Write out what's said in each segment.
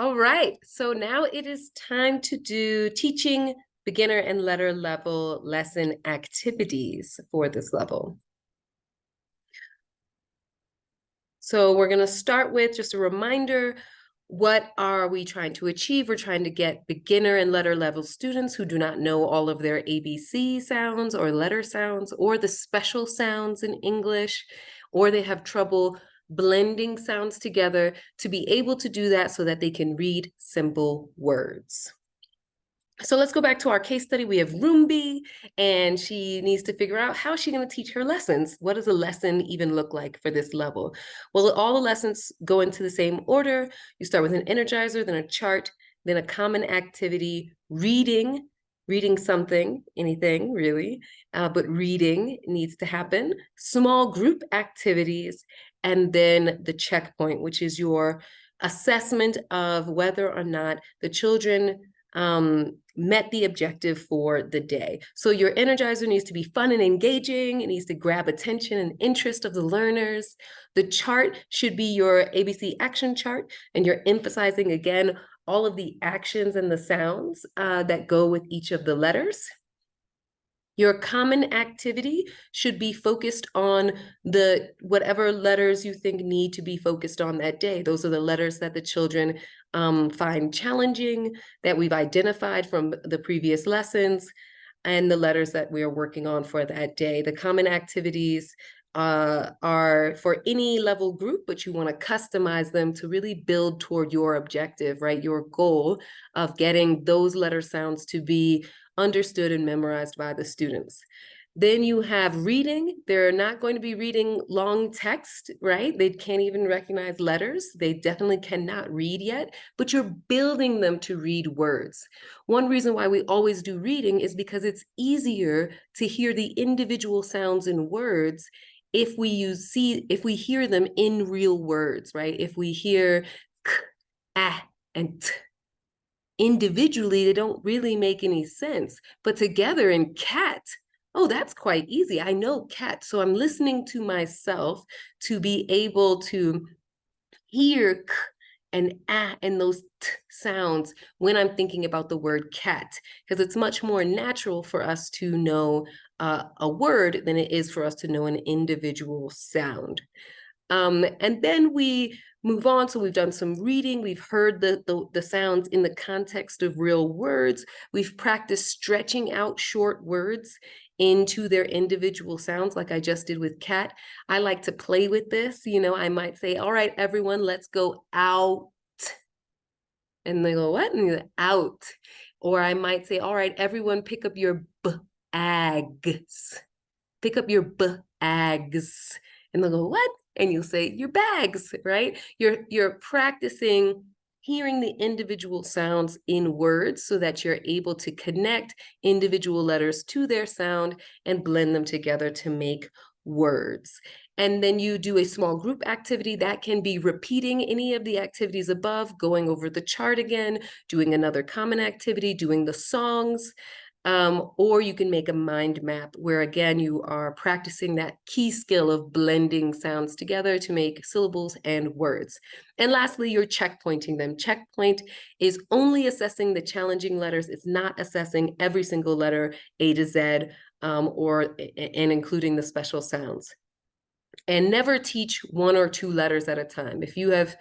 All right, so now it is time to do teaching beginner and letter level lesson activities for this level. So we're going to start with just a reminder, what are we trying to achieve? We're trying to get beginner and letter level students who do not know all of their ABC sounds or letter sounds or the special sounds in English, or they have trouble blending sounds together, to be able to do that so that they can read simple words. So let's go back to our case study. We have Roombi, and she needs to figure out how she's going to teach her lessons. What does a lesson even look like for this level? Well, all the lessons go into the same order. You start with an energizer, then a chart, then a common activity, reading something, anything really, but reading needs to happen, small group activities, and then the checkpoint, which is your assessment of whether or not the children met the objective for the day. So your energizer needs to be fun and engaging. It needs to grab attention and interest of the learners. The chart should be your ABC action chart, and you're emphasizing, again, all of the actions and the sounds that go with each of the letters. Your common activity should be focused on whatever letters you think need to be focused on that day. Those are the letters that the children find challenging, that we've identified from the previous lessons, and the letters that we are working on for that day. The common activities are for any level group, but you want to customize them to really build toward your objective, right? Your goal of getting those letter sounds to be understood and memorized by the students. Then you have reading. They're not going to be reading long text, right? They can't even recognize letters. They definitely cannot read yet, but you're building them to read words. One reason why we always do reading is because it's easier to hear the individual sounds in words if we hear them in real words, right? If we hear k, ah, and t, individually, they don't really make any sense, but together in cat, oh, that's quite easy. I know cat, so I'm listening to myself to be able to hear k and ah and those t sounds when I'm thinking about the word cat, because it's much more natural for us to know a word than it is for us to know an individual sound. And then we move on. So we've done some reading. We've heard the sounds in the context of real words. We've practiced stretching out short words into their individual sounds, like I just did with cat. I like to play with this. I might say, all right, everyone, let's go out. And they go, what? And you go, out. Or I might say, all right, everyone, pick up your bags. Pick up your bags. And they'll go, what? And you'll say, your bags, right? You're practicing hearing the individual sounds in words so that you're able to connect individual letters to their sound and blend them together to make words. And then you do a small group activity that can be repeating any of the activities above, going over the chart again, doing another common activity, doing the songs. Or you can make a mind map where, again, you are practicing that key skill of blending sounds together to make syllables and words. And lastly, you're checkpointing them. Checkpoint is only assessing the challenging letters. It's not assessing every single letter A to Z, and including the special sounds. And never teach one or two letters at a time. If you have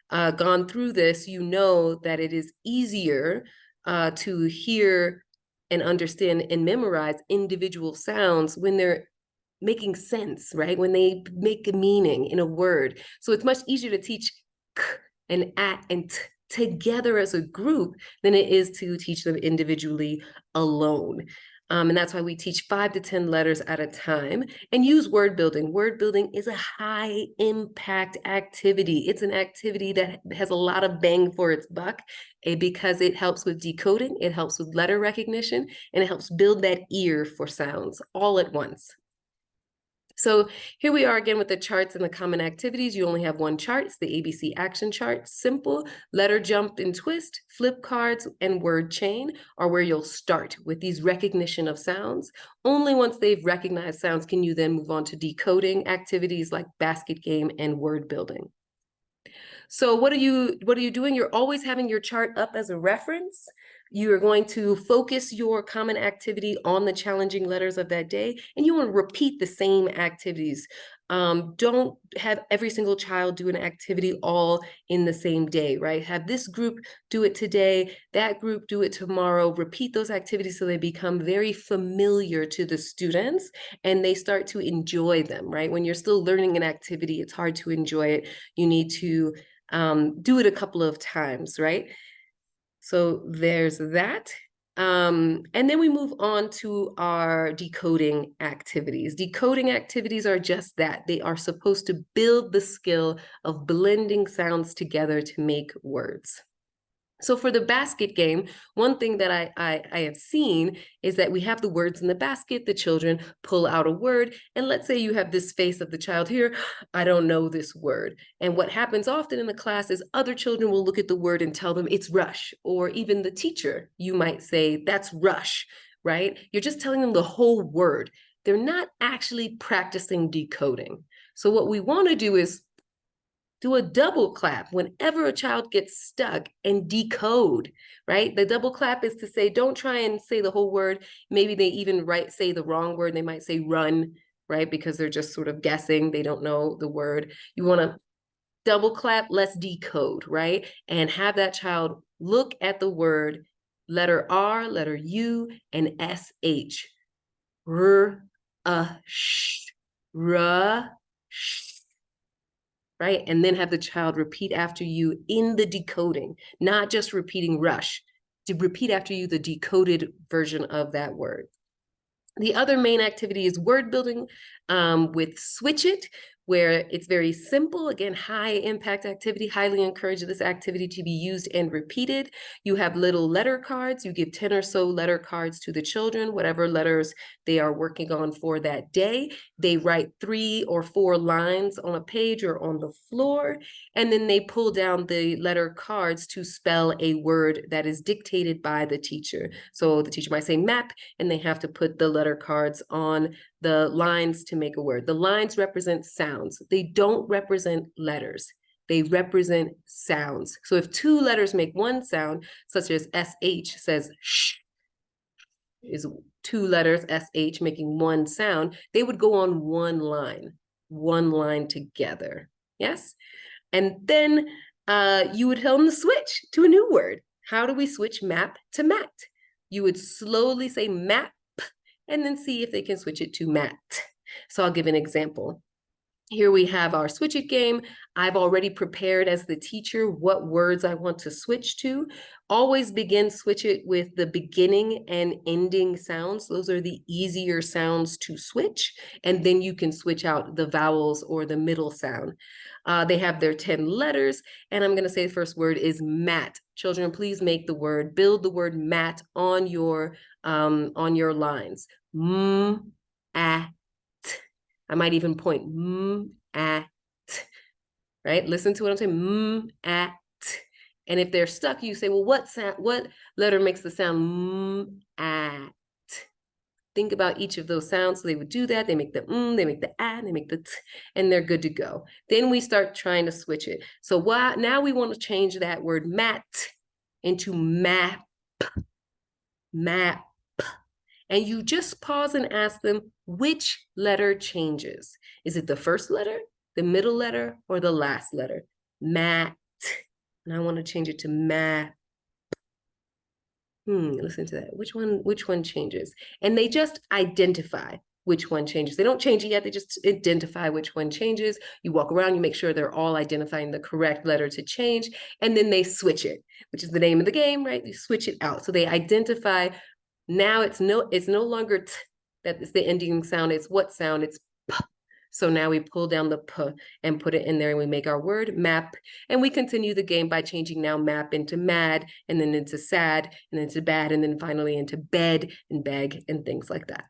gone through this, you know that it is easier to hear and understand and memorize individual sounds when they're making sense, right? When they make a meaning in a word. So it's much easier to teach k and at and t together as a group than it is to teach them individually alone. And that's why we teach 5 to 10 letters at a time and use word building. Word building is a high impact activity. It's an activity that has a lot of bang for its buck because it helps with decoding, it helps with letter recognition, and it helps build that ear for sounds all at once. So here we are again with the charts and the common activities. You only have one chart. It's the ABC action chart. Simple letter jump and twist, flip cards, and word chain are where you'll start with these recognition of sounds. Only once they've recognized sounds can you then move on to decoding activities like basket game and word building. So what are you doing? You're always having your chart up as a reference. You are going to focus your common activity on the challenging letters of that day, and you want to repeat the same activities. Don't have every single child do an activity all in the same day, right? Have this group do it today, that group do it tomorrow. Repeat those activities so they become very familiar to the students and they start to enjoy them, right? When you're still learning an activity, it's hard to enjoy it. You need to do it a couple of times, right? So there's that. And then we move on to our decoding activities. Decoding activities are just that. They are supposed to build the skill of blending sounds together to make words. So for the basket game, one thing that I have seen is that we have the words in the basket, the children pull out a word, and let's say you have this face of the child here, I don't know this word. And what happens often in the class is other children will look at the word and tell them it's rush, or even the teacher, you might say, that's rush, right? You're just telling them the whole word. They're not actually practicing decoding. So what we want to do is do a double clap whenever a child gets stuck and decode, right? The double clap is to say, don't try and say the whole word. Maybe they even say the wrong word. They might say run, right? Because they're just sort of guessing. They don't know the word. You want to double clap, let's decode, right? And have that child look at the word, letter R, letter U, and SH. R, sh, sh, right? And then have the child repeat after you in the decoding, not just repeating rush, to repeat after you the decoded version of that word. The other main activity is word building with Switch It, where it's very simple. Again, high impact activity, highly encourage this activity to be used and repeated. You have little letter cards. You give 10 or so letter cards to the children, whatever letters they are working on for that day. They write 3 or 4 lines on a page or on the floor, and then they pull down the letter cards to spell a word that is dictated by the teacher. So the teacher might say map, and they have to put the letter cards on the lines to make a word. The lines represent sounds. They don't represent letters. They represent sounds. So if 2 letters make one sound, such as SH says sh, is 2 letters, SH, making one sound, they would go on one line together. Yes? And then you would tell them to switch to a new word. How do we switch map to mat? You would slowly say map and then see if they can switch it to mat. So I'll give an example. Here we have our Switch It game. I've already prepared as the teacher what words I want to switch to. Always begin Switch It with the beginning and ending sounds. Those are the easier sounds to switch. And then you can switch out the vowels or the middle sound. They have their 10 letters, and I'm going to say the first word is mat. Children, please build the word mat on your lines. At. I might even point at, right? Listen to what I'm saying, at. And if they're stuck, you say, well, what letter makes the sound at? Think about each of those sounds. So they would do that. They make the they make the ah, they make the t, and they're good to go. Then we start trying to switch it. So now we want to change that word mat into map. Map. And you just pause and ask them which letter changes. Is it the first letter, the middle letter, or the last letter? Mat. And I want to change it to map. Listen to that. Which one changes? And they just identify which one changes. They don't change it yet. They just identify which one changes. You walk around, you make sure they're all identifying the correct letter to change, and then they switch it, which is the name of the game, right? You switch it out. So they identify. Now it's no longer t, that is the ending sound. It's what sound? It's p. So now we pull down the p and put it in there, and we make our word map. And we continue the game by changing now map into mad, and then into sad, and then into bad, and then finally into bed and beg and things like that.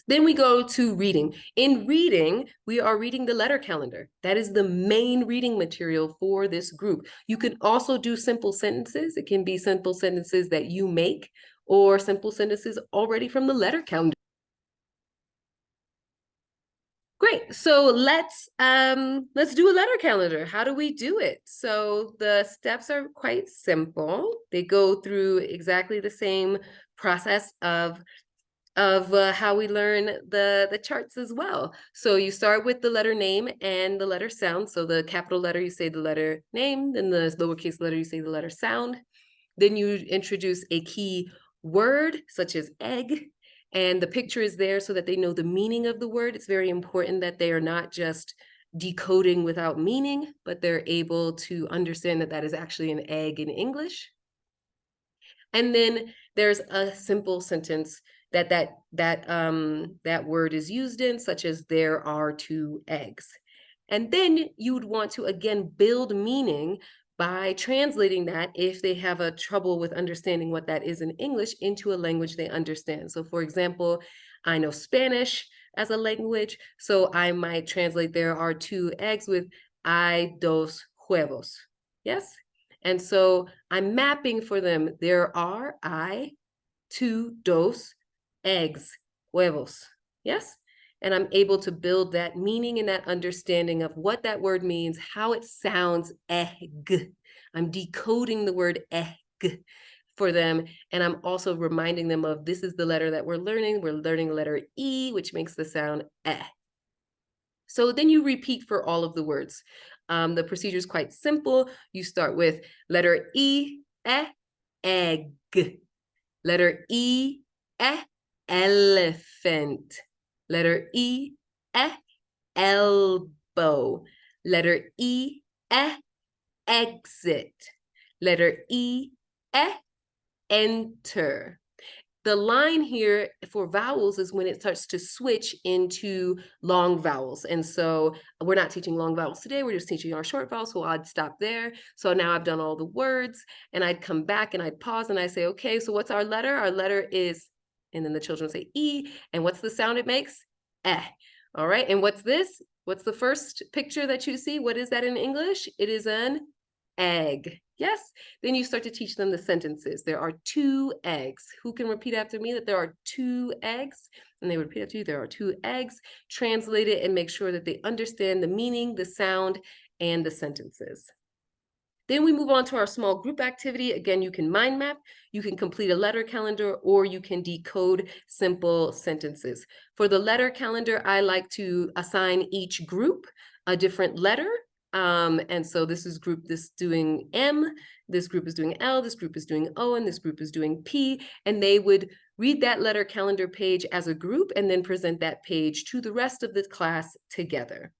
Then we go to reading. In reading, we are reading the letter calendar. That is the main reading material for this group. You can also do simple sentences. It can be simple sentences that you make or simple sentences already from the letter calendar. Great. So let's do a letter calendar. How do we do it? So the steps are quite simple. They go through exactly the same process of how we learn the charts as well. So you start with the letter name and the letter sound. So the capital letter, you say the letter name, then the lowercase letter, you say the letter sound. Then you introduce a key word, such as egg, and the picture is there so that they know the meaning of the word. It's very important that they are not just decoding without meaning, but they're able to understand that that is actually an egg in English. And then there's a simple sentence that word is used in, such as there are 2 eggs. And then you would want to, again, build meaning by translating that, if they have a trouble with understanding what that is in English, into a language they understand. So for example, I know Spanish as a language, so I might translate there are 2 eggs with hay dos huevos. Yes? And so I'm mapping for them. There are 2, dos, eggs, huevos. Yes? And I'm able to build that meaning and that understanding of what that word means, how it sounds, egg. I'm decoding the word egg for them. And I'm also reminding them of, this is the letter that we're learning. We're learning letter E, which makes the sound eh. So then you repeat for all of the words. The procedure is quite simple. You start with letter E, egg. Letter E, elephant. Letter E, elbow. Letter E, exit. Letter E, enter. The line here for vowels is when it starts to switch into long vowels. And so we're not teaching long vowels today, we're just teaching our short vowels, so I'd stop there. So now I've done all the words, and I'd come back and I'd pause and I say, okay, so what's our letter? Our letter is, and then the children say E, and what's the sound it makes? Eh. All right, and what's this? What's the first picture that you see? What is that in English? It is an egg. Yes. Then you start to teach them the sentences. There are 2 eggs. Who can repeat after me that there are 2 eggs? And they would repeat after you, there are 2 eggs. Translate it and make sure that they understand the meaning, the sound, and the sentences. Then we move on to our small group activity. Again, you can mind map, you can complete a letter calendar, or you can decode simple sentences. For the letter calendar, I like to assign each group a different letter. And so this is group this doing M, this group is doing L, this group is doing O, and this group is doing P. And they would read that letter calendar page as a group and then present that page to the rest of the class together.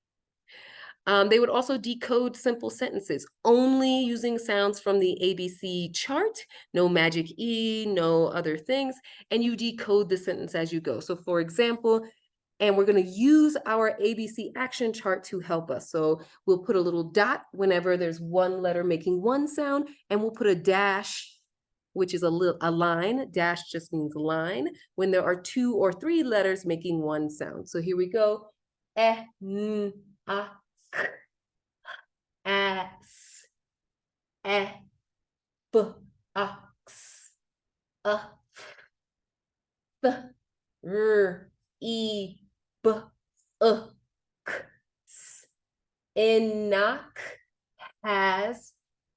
They would also decode simple sentences, only using sounds from the ABC chart, no magic E, no other things, and you decode the sentence as you go. So for example, and we're going to use our ABC action chart to help us. So we'll put a little dot whenever there's one letter making one sound, and we'll put a dash, which is a line. Dash just means line, when there are 2 or 3 letters making one sound. So here we go. E, n, a, k, ass, e, b, ox, a, th, r, e, b, k, s. Enoch has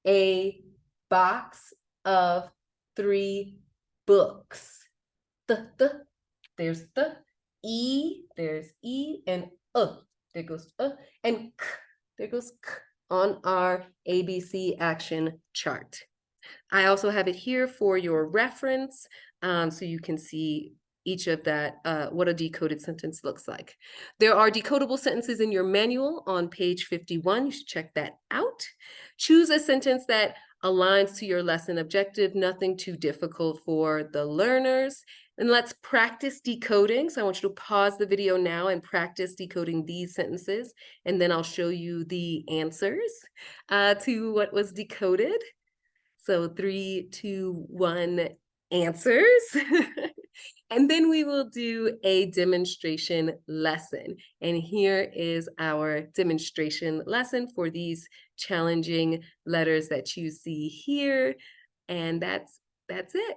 a box of 3 books. There's the E, there's E, and there goes and k, there goes k on our ABC action chart. I also have it here for your reference, so you can see each of that, what a decoded sentence looks like. There are decodable sentences in your manual on page 51. You should check that out. Choose a sentence that aligns to your lesson objective, nothing too difficult for the learners. And let's practice decoding. So I want you to pause the video now and practice decoding these sentences. And then I'll show you the answers to what was decoded. So 3, 2, 1, answers. And then we will do a demonstration lesson. And here is our demonstration lesson for these challenging letters that you see here. And that's it.